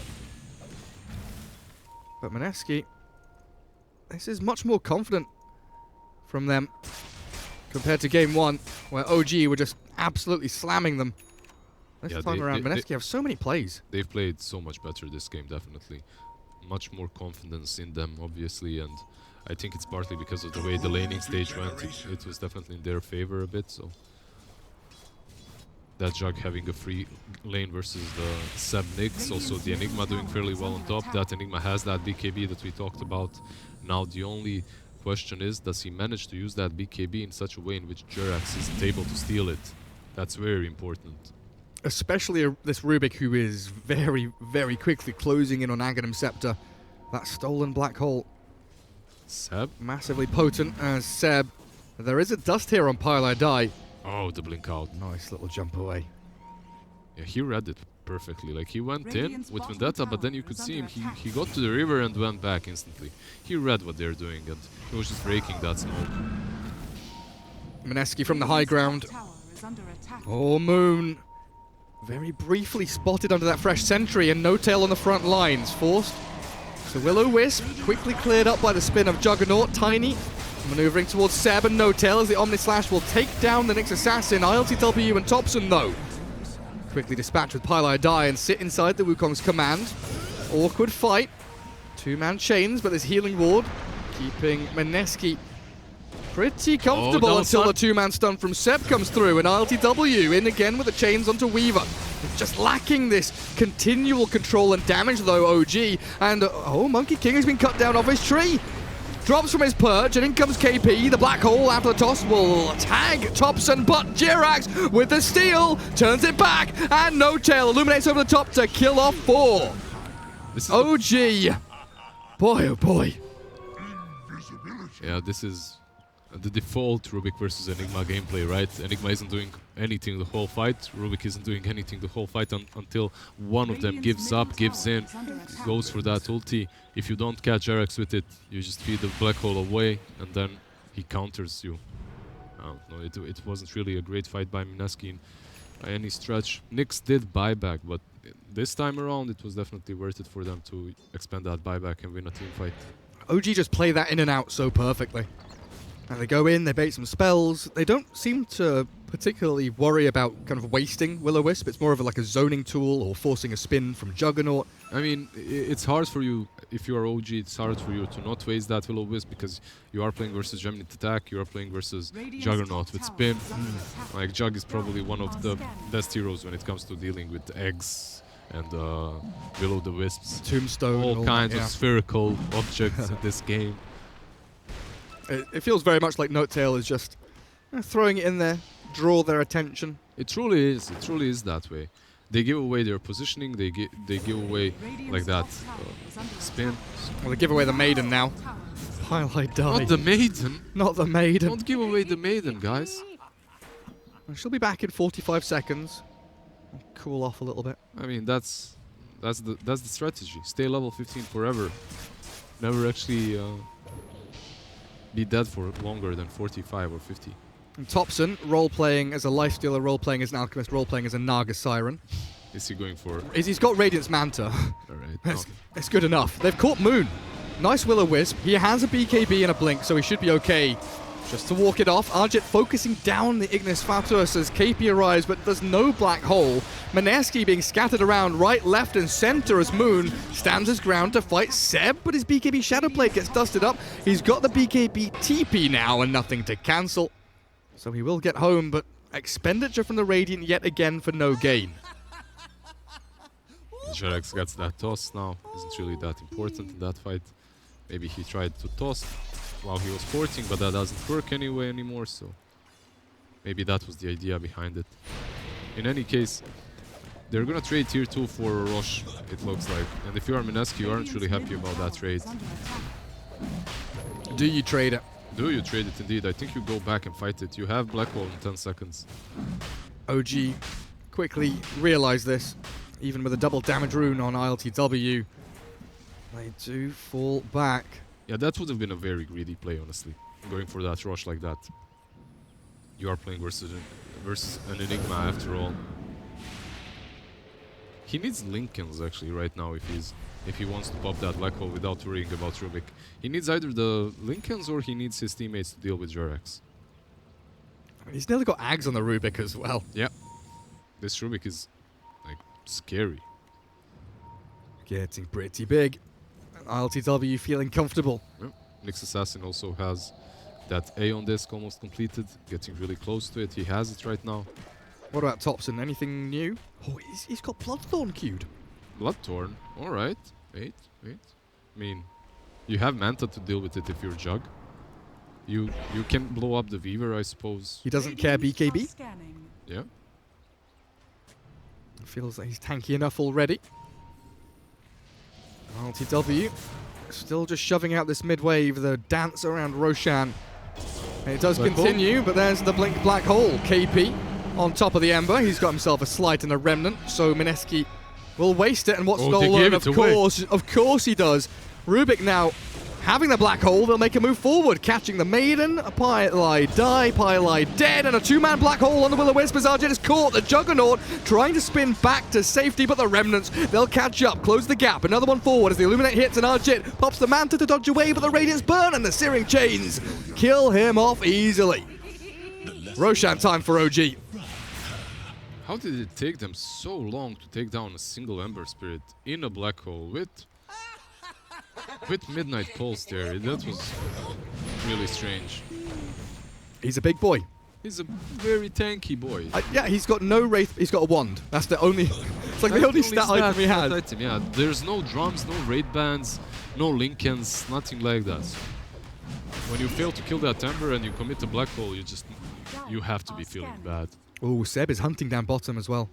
But Mineski, this is much more confident from them compared to game 1, where OG were just absolutely slamming them. This Yeah, time around, Mineski have so many plays. They've played so much better this game, definitely. Much more confidence in them, obviously, and I think it's partly because of the way the laning stage went. It was definitely in their favor a bit, so... That Jug having a free lane versus the Seb Nyx, also the Enigma doing fairly well on top. That Enigma has that BKB that we talked about. Now the only question is, does he manage to use that BKB in such a way in which Jerax isn't able to steal it? That's very important. Especially this Rubik, who is very, very quickly closing in on Aghanim Scepter. That stolen black hole. Seb? Massively potent as Seb. There is a dust here on Pile Die. Oh, the blink out. Nice little jump away. Yeah, he read it perfectly. Like, he went in with Vendetta, but then you could see him. He got to the river and went back instantly. He read what they're doing, and he was just breaking that smoke. Mineski from the high ground. Oh, Moon. Very briefly spotted under that fresh sentry, and No Tail on the front lines. Forced. So Will-O-Wisp quickly cleared up by the spin of Juggernaut. Tiny maneuvering towards Seb and No Tail as the Omni Slash will take down the next assassin. ILTW and Thompson, though, quickly dispatched with Pile Die and sit inside the Wukong's command. Awkward fight. Two-man chains, but there's healing ward, keeping Mineski pretty comfortable until the two-man stun from Seb comes through, and ILTW in again with the chains onto Weaver. Just lacking this continual control and damage though, OG, and oh, Monkey King has been cut down off his tree. Drops from his perch, and in comes KP. The black hole after the toss will tag Thompson, but Jirax with the steal turns it back, and No Tail illuminates over the top to kill off 4. This is OG. Boy, oh boy. Yeah, this is the default Rubik versus Enigma gameplay, right? Enigma isn't doing anything the whole fight. Rubik isn't doing anything the whole fight until one of them gives up, gives in, goes for that ulti. If you don't catch Jirax with it, you just feed the black hole away, and then he counters you. No, it wasn't really a great fight by Mineski by any stretch. Nyx did buyback, but this time around it was definitely worth it for them to expand that buyback and win a team fight. OG just play that in and out so perfectly. And they go in, they bait some spells. They don't seem to particularly worry about kind of wasting Will-O-Wisp. It's more of like a zoning tool or forcing a spin from Juggernaut. I mean, it's hard for you, if you are OG, it's hard for you to not waste that Will-O-Wisp because you are playing versus Gemini Attack, you are playing versus Juggernaut with spin. Like, Jug is probably one of the best heroes when it comes to dealing with eggs and Will-O-the-Wisps. Tombstone. All kinds of spherical objects in this game. It feels very much like No Tail is just throwing it in there, draw their attention. It truly is. It truly is that way. They give away their positioning. They give away like that spin. Well, they give away the Maiden now. Highlight die. Not the Maiden. Not the Maiden. Don't give away the Maiden, guys. She'll be back in 45 seconds. Cool off a little bit. I mean, that's the strategy. Stay level 15 forever. Never actually be dead for longer than 45 or 50. And Thompson, role-playing as a Lifestealer, role-playing as an Alchemist, role-playing as a Naga Siren. Is he going for... He's got Radiance Manta. Alright. It's good enough. They've caught Moon. Nice Will-O-Wisp. He has a BKB and a Blink, so he should be okay. Just to walk it off, Arjet focusing down the Ignis Fatuus as KP arrives, but there's no black hole. Mineski being scattered around right, left, and center as Moon stands his ground to fight Seb, but his BKB Shadowplate gets dusted up. He's got the BKB TP now and nothing to cancel. So he will get home, but expenditure from the Radiant yet again for no gain. Jirax gets that toss now. Isn't really that important in that fight. Maybe he tried to toss while he was porting, but that doesn't work anyway anymore, so maybe that was the idea behind it. In any case, they're gonna trade tier 2 for Roche, it looks like. And if you are Mineski, you aren't really happy about that trade. Do you trade it? Do you trade it indeed? I think you go back and fight it. You have Black Hole in 10 seconds. OG quickly realized this, even with a double damage rune on ILTW. They do fall back. Yeah, that would have been a very greedy play, honestly. Going for that rush like that. You are playing versus an Enigma after all. He needs Lincolns actually right now if he wants to pop that black hole without worrying about Rubik. He needs either the Lincolns or he needs his teammates to deal with Jirax. He's nearly got Ags on the Rubik as well. Yeah. This Rubik is like scary. Getting pretty big. ILTW feeling comfortable. Yep. Nyx Assassin also has that A on disc almost completed, getting really close to it. He has it right now. What about Thompson? Anything new? Oh, he's got Bloodthorn queued. Bloodthorn? Alright. Wait. I mean, you have Manta to deal with it if you're Jug. You can blow up the Weaver, I suppose. He doesn't care BKB? Yeah. Feels like he's tanky enough already. LTW still just shoving out this mid wave, the dance around Roshan. And it does continue, but there's the blink black hole. KP on top of the Ember. He's got himself a slight and a remnant, so Mineski will waste it. And what's stolen? Of course he does. Rubik now having the black hole. They'll make a move forward, catching the Maiden. Pylai die, Pylai dead, and a two-man black hole on the Will-O-Wisp. Arjit is caught. The Juggernaut trying to spin back to safety, but the Remnants, they'll catch up, close the gap. Another one forward as the Illuminate hits, and Arjit pops the Manta to dodge away, but the Radiance burn, and the Searing Chains kill him off easily. Roshan time for OG. How did it take them so long to take down a single Ember Spirit in a black hole with Midnight Pulse there? That was really strange. He's a big boy. He's a very tanky boy. Yeah, he's got no wraith. He's got a wand. That's the only. It's like the only stat item he has. Item, yeah, there's no drums, no raid bands, no Linkens, nothing like that. When you fail to kill that Ember and you commit a black hole, you have to be feeling bad. Oh, Seb is hunting down bottom as well.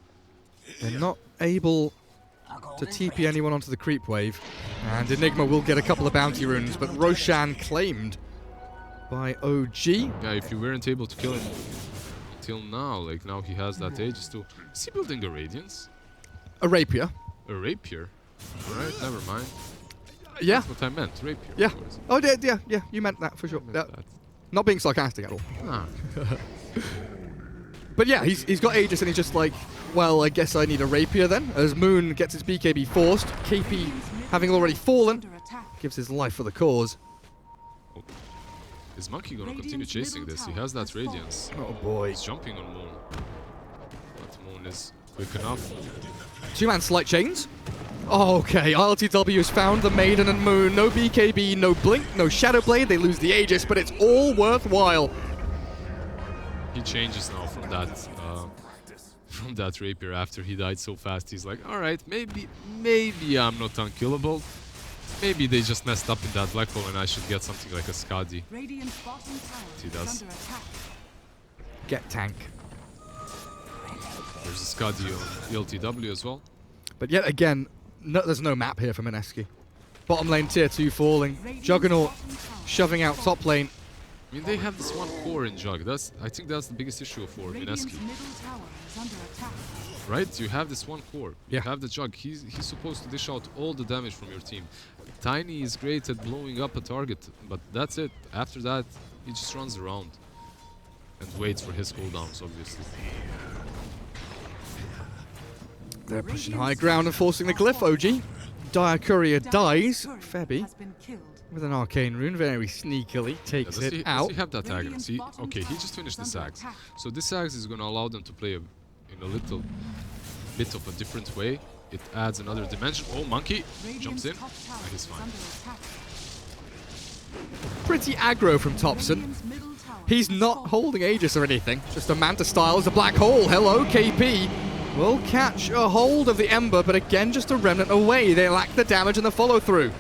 They're not able to TP anyone onto the creep wave. And Enigma will get a couple of bounty runes, but Roshan claimed by OG. Yeah, if you weren't able to kill him until now, like now he has that Aegis too. Is he building a Radiance? A Rapier. A Rapier? Alright, never mind. Yeah. That's what I meant, Rapier. Yeah. Oh, yeah, you meant that for sure. Not being sarcastic at all. Nah. But yeah, he's got Aegis and he's just like, well, I guess I need a Rapier then. As Moon gets his BKB forced, KP, having already fallen, gives his life for the cause. Oh. Is Monkey gonna continue chasing this? He has that Radiance. Oh boy. He's jumping on Moon. But Moon is quick enough. Two-man slight chains. Okay, LTW has found the Maiden and Moon. No BKB, no Blink, no Shadow Blade. They lose the Aegis, but it's all worthwhile. He changes now from that Rapier after he died so fast. He's like, alright, maybe I'm not unkillable. Maybe they just messed up in that black hole and I should get something like a Skadi. He does. Get tank. There's a Skadi on LTW as well. But yet again, there's no map here for Mineski. Bottom lane tier 2 falling. Juggernaut shoving out top lane. I mean, they have this one core in Jug. I think that's the biggest issue for Mineski. Right? You have this one core. Yeah. You have the Jug. He's supposed to dish out all the damage from your team. Tiny is great at blowing up a target, but that's it. After that, he just runs around and waits for his cooldowns, obviously. They're pushing high ground and forcing the glyph, OG. Dire Courier dies. Febby, with an arcane rune, very sneakily takes it out. Does he have that Aghanim? Okay, he just finished this Axe. So this Axe is going to allow them to play in a little bit of a different way. It adds another dimension. Oh, Monkey jumps in. He's fine. Pretty aggro from Thompson. He's not holding Aegis or anything. Just a Manta style as a black hole. Hello, KP. Will catch a hold of the Ember, but again, just a remnant away. They lack the damage and the follow-through.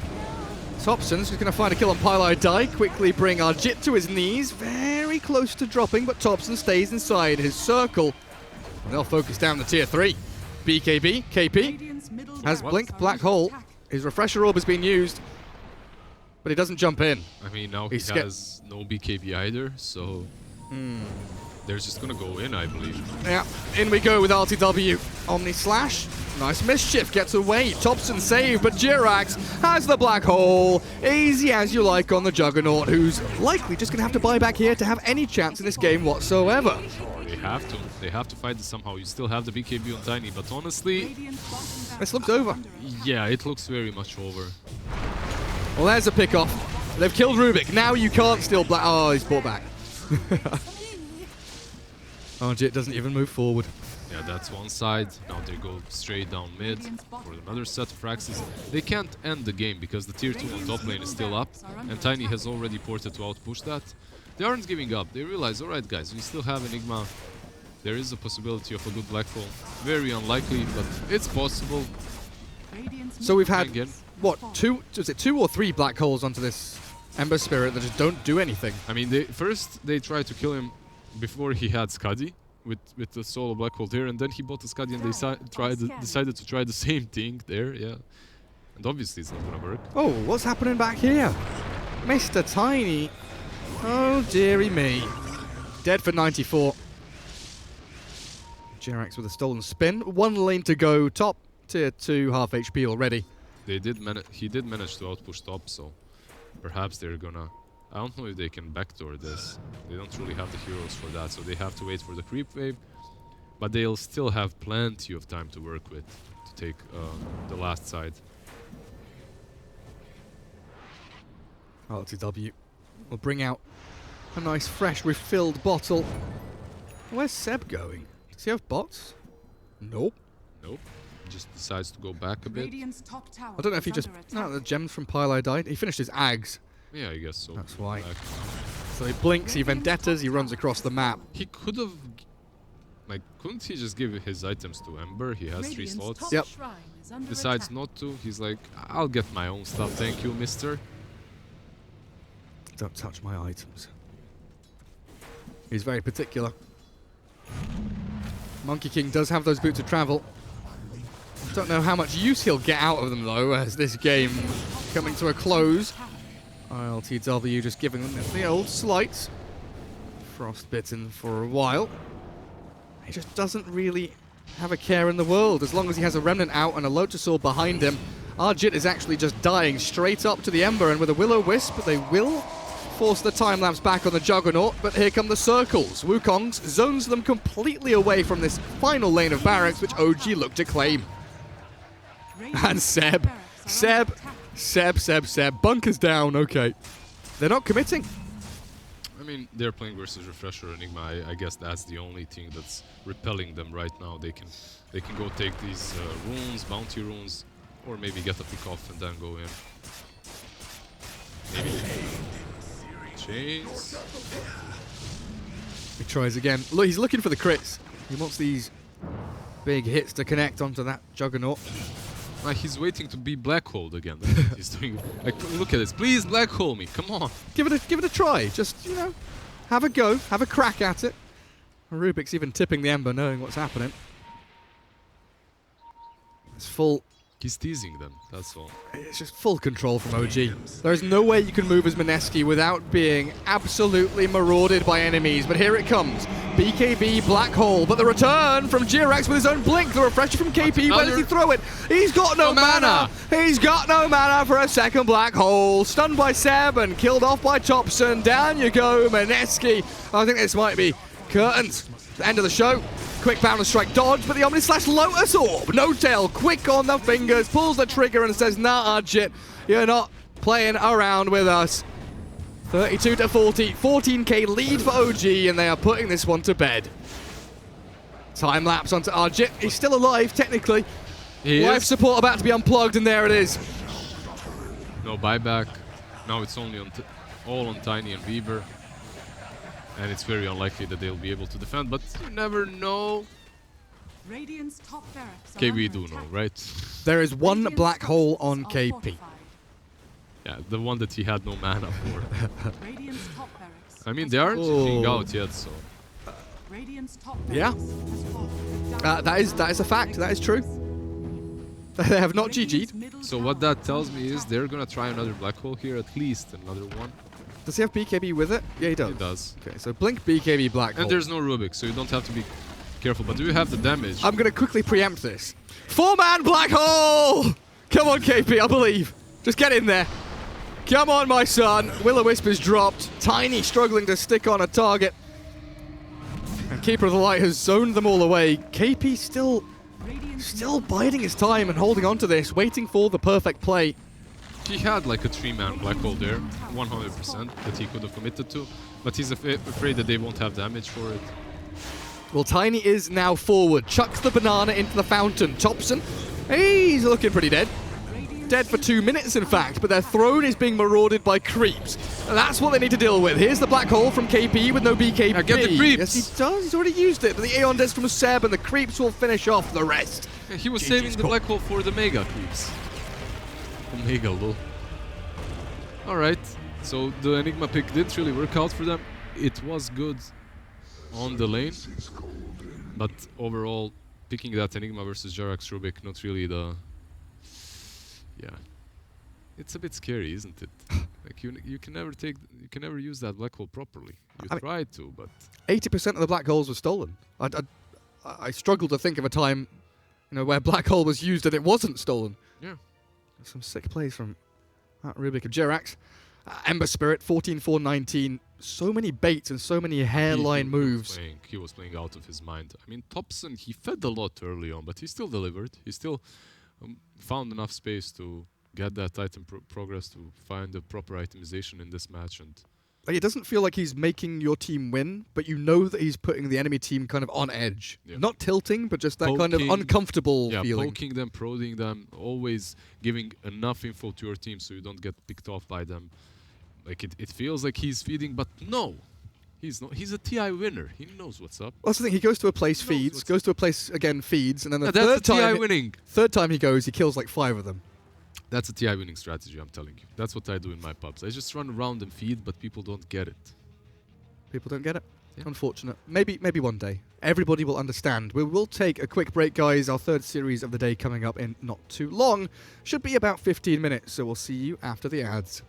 Thompson's going to find a kill on Pylai Die, quickly bring Arjit to his knees. Very close to dropping, but Thompson stays inside his circle. And they'll focus down the tier 3. BKB, KP, has Blink, Black Hole. His Refresher Orb has been used, but he doesn't jump in. I mean, now he has no BKB either, so they're just going to go in, I believe. Yeah, in we go with RTW. Omni Slash, nice mischief, gets away. Thompson save, but Jirax has the Black Hole. Easy as you like on the Juggernaut, who's likely just going to have to buy back here to have any chance in this game whatsoever. They have to. They have to fight this somehow. You still have the BKB on Tiny, but honestly, this looks over. Yeah, it looks very much over. Well, there's a pick-off. They've killed Rubik. Now you can't steal Black... Oh, he's brought back. Arjit doesn't even move forward. Yeah, that's one side. Now they go straight down mid for another set of Fraxes. They can't end the game because the tier 2 on top lane is still up, and Tiny has already ported to outpush that. They aren't giving up. They realize, alright guys, we still have Enigma. There is a possibility of a good black hole. Very unlikely, but it's possible. So we've had, what, two or three black holes onto this Ember Spirit that just don't do anything. I mean, first they tried to kill him before he had Skadi with the solo black hole there, and then he bought a Skadi and they decided to try the same thing there, yeah. And obviously it's not gonna work. Oh, what's happening back here? Mr. Tiny. Oh, dearie me. Dead for 94. Jerax with a stolen spin. 1 lane to go. Top tier 2, half HP already. He did manage to outpush top, so perhaps they're gonna... I don't know if they can backdoor this. They don't really have the heroes for that, so they have to wait for the creep wave. But they'll still have plenty of time to work with to take the last side. LTW will bring out a nice fresh refilled bottle. Where's Seb going? Does he have bots? Nope. Nope. Just decides to go back a bit. Radiant's top tower I don't know if he is just... under No, attack. the gems from Pylai died. He finished his Ags. Yeah, I guess so. That's why. Like, So he blinks, he vendettas, he runs across the map. he could have... Like, couldn't he just give his items to Ember? He has 3 Radiant's slots. top Yep. shrine is under Decides attack. not to. He's like, I'll get my own stuff, thank you, mister. Don't touch my items. He's very particular. Monkey King does have those boots of travel. Don't know how much use he'll get out of them though, as this game coming to a close. ILTW just giving them the old slight. Frostbitten for a while. He just doesn't really have a care in the world. As long as he has a Remnant out and a Lotusaur behind him, Arjit is actually just dying straight up to the Ember, and with a Will-O-Wisp, they will force the time-lapse back on the Juggernaut, but here come the circles. Wukong's zones them completely away from this final lane of barracks, which OG look to claim. And Seb. Seb. Bunkers down, okay. They're not committing. I mean, they're playing versus Refresher Enigma. I guess that's the only thing that's repelling them right now. They can go take these runes, bounty runes, or maybe get a pick off and then go in. Maybe chains. He tries again. Look, he's looking for the crits. He wants these big hits to connect onto that Juggernaut. Like, he's waiting to be black holed again. That's what he's doing. Like, look at this. Please black hole me. Come on. Give it a try. Just, you know, have a go, have a crack at it. Rubik's even tipping the Ember, knowing what's happening. It's full. He's teasing them. That's all. It's just full control from OG. There is no way you can move as Mineski without being absolutely marauded by enemies. But here it comes. BKB Black Hole. But the return from Jirax with his own blink. The refresher from KP. Where does he throw it? He's got no mana. He's got no mana for a second Black Hole. Stunned by Seb and killed off by Thompson. Down you go, Mineski. I think this might be curtains. The end of the show. Quick bound and strike dodge, but the Omni Slash Lotus Orb. No tail, quick on the fingers, pulls the trigger and says, nah, Arjit, you're not playing around with us. 32 to 40, 14k lead for OG, and they are putting this one to bed. Time lapse onto Arjit. He's still alive, technically. Life support about to be unplugged, and there it is. No buyback. Now it's only on all on Tiny and Weaver. And it's very unlikely that they'll be able to defend, but you never know. Radiant's top barracks are Okay, we under do know, attack. right? There is one Radiant's black hole on structures are KP. fortified. Yeah, the one that he had no mana for. Radiant's top barracks I mean, has they aren't Oh. GG'ing out yet, so... Radiant's top Yeah. barracks has fallen. That is a fact, that is true. They have not Radiant's GG'd. middle So tower what that is tells under me is attack. they're gonna try another black hole here, at least another one. Does he have BKB with it? Yeah, he does. It does. Okay, so blink BKB Black Hole. And there's no Rubik, so you don't have to be careful. But do you have the damage? I'm going to quickly preempt this. 4-man Black Hole! Come on, KP, I believe. Just get in there. Come on, my son. Will-O-Wisp is dropped. Tiny struggling to stick on a target. And Keeper of the Light has zoned them all away. KP still biding his time and holding on to this, waiting for the perfect play. He had like a 3-man black hole there, 100%, that he could have committed to. But he's afraid that they won't have damage for it. Well, Tiny is now forward. Chucks the banana into the fountain. Thompson, he's looking pretty dead. Dead for 2 minutes, in fact, but their throne is being marauded by creeps. And that's what they need to deal with. Here's the black hole from KP with no BKB. I get the creeps. Yes, he does. He's already used it. But the Aeon Disc from Seb and the creeps will finish off the rest. Yeah, he was GG's saving the call. black hole for the mega creeps. Omega, lol. Alright, so the Enigma pick didn't really work out for them. It was good on the lane. But overall, picking that Enigma versus Jarax Rubik, not really the... Yeah. It's a bit scary, isn't it? Like you can never use that black hole properly. You tried to, but 80% of the black holes were stolen. I struggle to think of a time, where black hole was used and it wasn't stolen. yeah. Some sick plays from Rubik and Jerax. Ember Spirit, 14-4-19. So many baits and so many hairline moves. He was playing out of his mind. I mean, Thompson, he fed a lot early on, but he still delivered. He still found enough space to get that item progress, to find the proper itemization in this match. And Like, it doesn't feel like he's making your team win, but you know that he's putting the enemy team kind of on edge. Yeah. Not tilting, but just that kind of uncomfortable feeling. Poking them, prodding them, always giving enough info to your team so you don't get picked off by them. Like, it feels like he's feeding, but no. He's not. He's a TI winner. He knows what's up. Well, that's the thing. He goes to a place, feeds, goes to a place again, feeds, and then the third time he goes, he kills like 5 of them. That's a TI winning strategy, I'm telling you. That's what I do in my pubs. I just run around and feed, but people don't get it. People don't get it? Yeah. Unfortunate. Maybe one day. Everybody will understand. We will take a quick break, guys. Our third series of the day coming up in not too long. Should be about 15 minutes, so we'll see you after the ads.